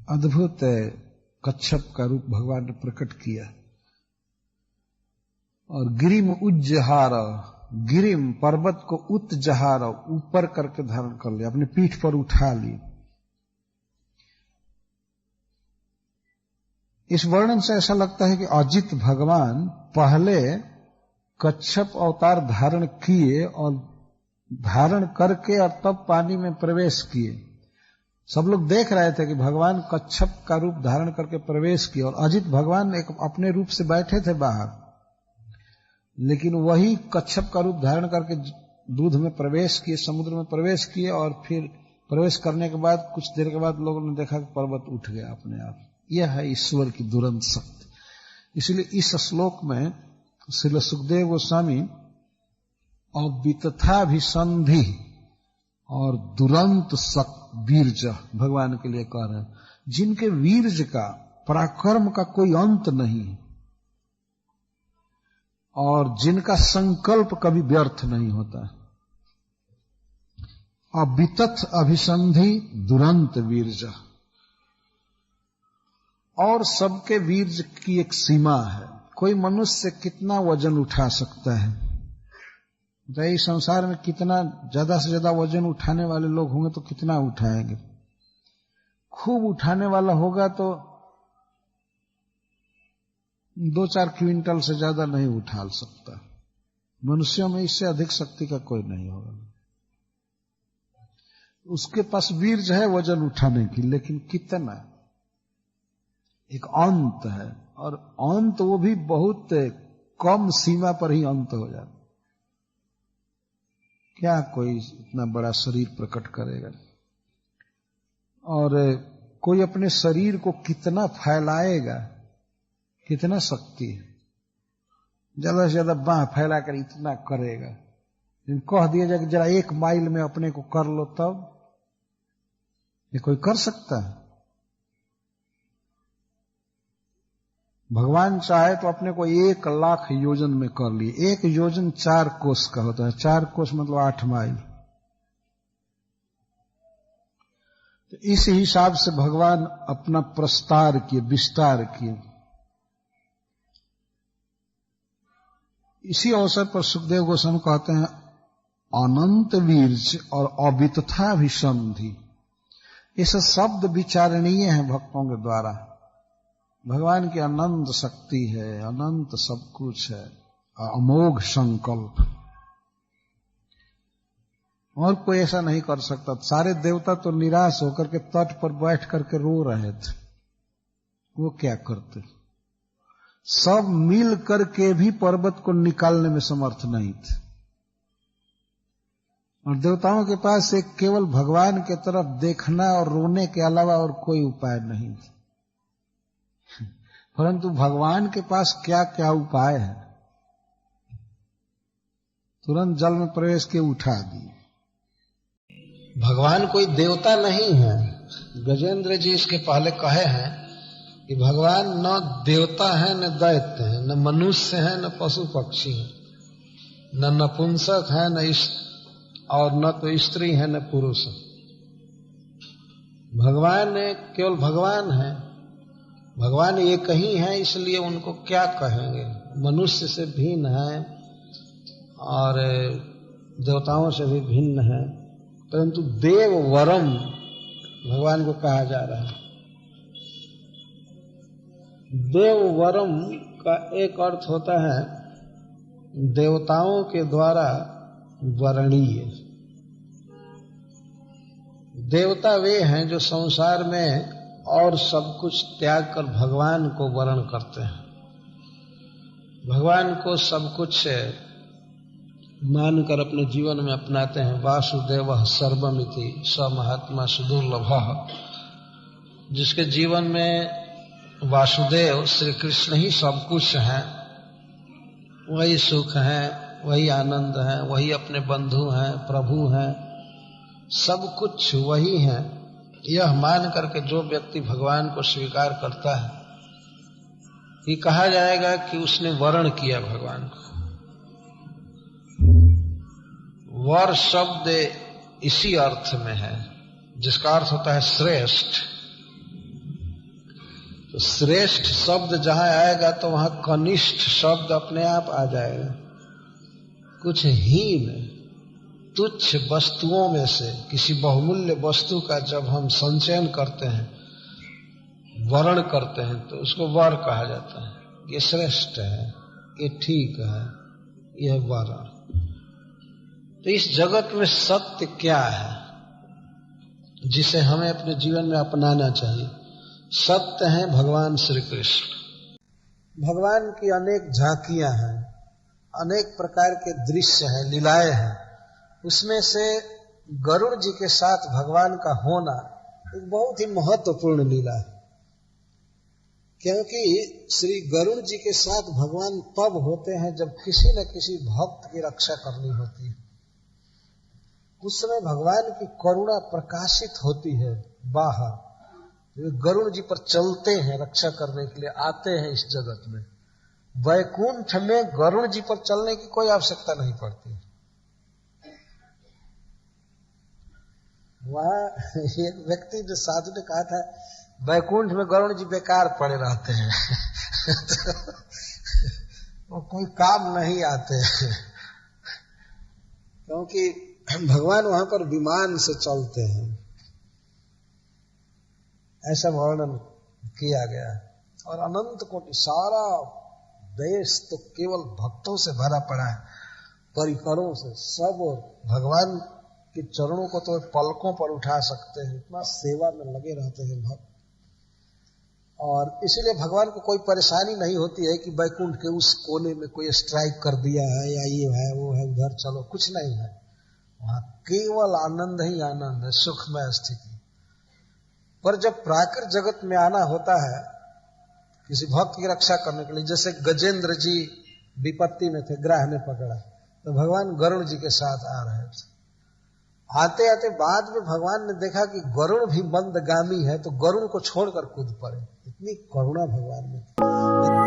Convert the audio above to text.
अद्भुत कच्छप का रूप भगवान ने प्रकट किया और गिरिम उज्जहार, गिरिम पर्वत को उत्जहार ऊपर करके धारण कर लिया, अपने पीठ पर उठा ली। इस वर्णन से ऐसा लगता है कि अजित भगवान पहले कच्छप अवतार धारण किए और धारण करके और तब पानी में प्रवेश किए। सब लोग देख रहे थे कि भगवान कच्छप का रूप धारण करके प्रवेश किए और अजित भगवान एक अपने रूप से बैठे थे बाहर, लेकिन वही कच्छप का रूप धारण करके दूध में प्रवेश किए, समुद्र में प्रवेश किए और फिर प्रवेश करने के बाद कुछ देर के बाद लोगों ने देखा कि पर्वत उठ गया अपने आप। यह है ईश्वर की दुरंत शक्ति। इसलिए इस श्लोक में श्रील सुखदेव गोस्वामी अवितथाभिसंधि और दुरंत वीर्ज भगवान के लिए कह रहे हैं, जिनके वीर्ज का पराक्रम का कोई अंत नहीं और जिनका संकल्प कभी व्यर्थ नहीं होता। अवितथ अभिसंधि दुरंत वीर्ज, और सबके वीर्ज की एक सीमा है। कोई मनुष्य कितना वजन उठा सकता है, तो इस संसार में कितना ज्यादा से ज्यादा वजन उठाने वाले लोग होंगे तो कितना उठाएंगे। खूब उठाने वाला होगा तो 2-4 क्विंटल से ज्यादा नहीं उठा सकता। मनुष्यों में इससे अधिक शक्ति का कोई नहीं होगा। उसके पास वीर्य है वजन उठाने की, लेकिन कितना, एक अंत है, और अंत वो भी बहुत कम सीमा पर ही अंत हो जाता। क्या कोई इतना बड़ा शरीर प्रकट करेगा, और कोई अपने शरीर को कितना फैलाएगा, कितना शक्ति है। ज्यादा से ज्यादा बांह फैला कर इतना करेगा, लेकिन कह दिया जाए कि जरा 1 माइल में अपने को कर लो, तब ये कोई कर सकता है? भगवान चाहे तो अपने को 1 लाख योजन में कर लिए। 1 योजन 4 कोस का होता है, 4 कोस मतलब 8 माइल। तो इस हिसाब से भगवान अपना प्रस्तार किए, विस्तार किए। इसी अवसर पर सुखदेव गोस्वामी कहते हैं अनंत वीर्य और अवितथाभिसंधि, ये सब शब्द विचारणीय है भक्तों के द्वारा। भगवान की अनंत शक्ति है, अनंत सब कुछ है, अमोघ संकल्प, और कोई ऐसा नहीं कर सकता। सारे देवता तो निराश होकर के तट पर बैठ करके रो रहे थे, वो क्या करते? सब मिल करके भी पर्वत को निकालने में समर्थ नहीं थे, और देवताओं के पास एक केवल भगवान के तरफ देखना और रोने के अलावा और कोई उपाय नहीं था। परंतु भगवान के पास क्या क्या उपाय है, तुरंत जल में प्रवेश के उठा दिए। भगवान कोई देवता नहीं है। गजेंद्र जी इसके पहले कहे हैं कि भगवान न देवता है, न दैत्य है, न मनुष्य है, न पशु पक्षी है, न नपुंसक है, और न तो स्त्री है, न पुरुष है। भगवान केवल भगवान है। भगवान एक ही है, इसलिए उनको क्या कहेंगे। मनुष्य से भिन्न है और देवताओं से भी भिन्न है, परंतु देव वरम भगवान को कहा जा रहा है। देव वरम का एक अर्थ होता है देवताओं के द्वारा वरणीय। देवता वे हैं जो संसार में और सब कुछ त्याग कर भगवान को वरण करते हैं, भगवान को सब कुछ मानकर अपने जीवन में अपनाते हैं। वासुदेवः सर्वमिति स महात्मा सुदुर्लभः, जिसके जीवन में वासुदेव श्री कृष्ण ही सब कुछ हैं, वही सुख है, वही आनंद है, वही अपने बंधु हैं, प्रभु हैं, सब कुछ वही है। यह मान करके जो व्यक्ति भगवान को स्वीकार करता है, ये कहा जाएगा कि उसने वर्ण किया भगवान को। वर शब्द इसी अर्थ में है, जिसका अर्थ होता है श्रेष्ठ। तो श्रेष्ठ शब्द जहां आएगा तो वहां कनिष्ठ शब्द अपने आप आ जाएगा। कुछ हीन तुच्छ वस्तुओं में से किसी बहुमूल्य वस्तु का जब हम संचयन करते हैं, वर्ण करते हैं, तो उसको वर कहा जाता है। ये श्रेष्ठ है, ये ठीक है, यह वर्ण। तो इस जगत में सत्य क्या है जिसे हमें अपने जीवन में अपनाना चाहिए? सत्य है भगवान श्री कृष्ण। भगवान की अनेक झांकियां हैं, अनेक प्रकार के दृश्य हैं, लीलाएं हैं। उसमें से गरुड़ जी के साथ भगवान का होना एक बहुत ही महत्वपूर्ण लीला है, क्योंकि श्री गरुड़ जी के साथ भगवान तब होते हैं जब किसी न किसी भक्त की रक्षा करनी होती है। उस समय भगवान की करुणा प्रकाशित होती है बाहर। वे गरुड़ जी पर चलते हैं, रक्षा करने के लिए आते हैं इस जगत में। वैकुंठ में गरुड़ जी पर चलने की कोई आवश्यकता नहीं पड़ती। वहां एक व्यक्ति जो साधु ने कहा था, वैकुंठ में गरुड़ जी बेकार पड़े रहते हैं वो कोई काम नहीं आते हैं, क्योंकि भगवान वहां पर विमान से चलते हैं, ऐसा वर्णन किया गया। और अनंत कोटि सारा देश तो केवल भक्तों से भरा पड़ा है, परिकरों से। सब भगवान के चरणों को तो पलकों पर उठा सकते हैं, इतना सेवा में लगे रहते हैं भक्त। और इसीलिए भगवान को कोई परेशानी नहीं होती है कि वैकुंठ के उस कोने में कोई स्ट्राइक कर दिया है या ये है वो है, उधर चलो, कुछ नहीं है। वहां केवल आनंद ही आनंद है, सुखमय स्थिति। पर जब प्राकृत जगत में आना होता है किसी भक्त की रक्षा करने के लिए, जैसे गजेंद्र जी विपत्ति में थे, ग्राह ने पकड़ा, तो भगवान गरुड़ जी के साथ आ रहे थे। आते आते बाद में भगवान ने देखा कि गरुड़ भी मंदगामी है, तो गरुड़ को छोड़कर कूद पड़े। इतनी करुणा भगवान में थी।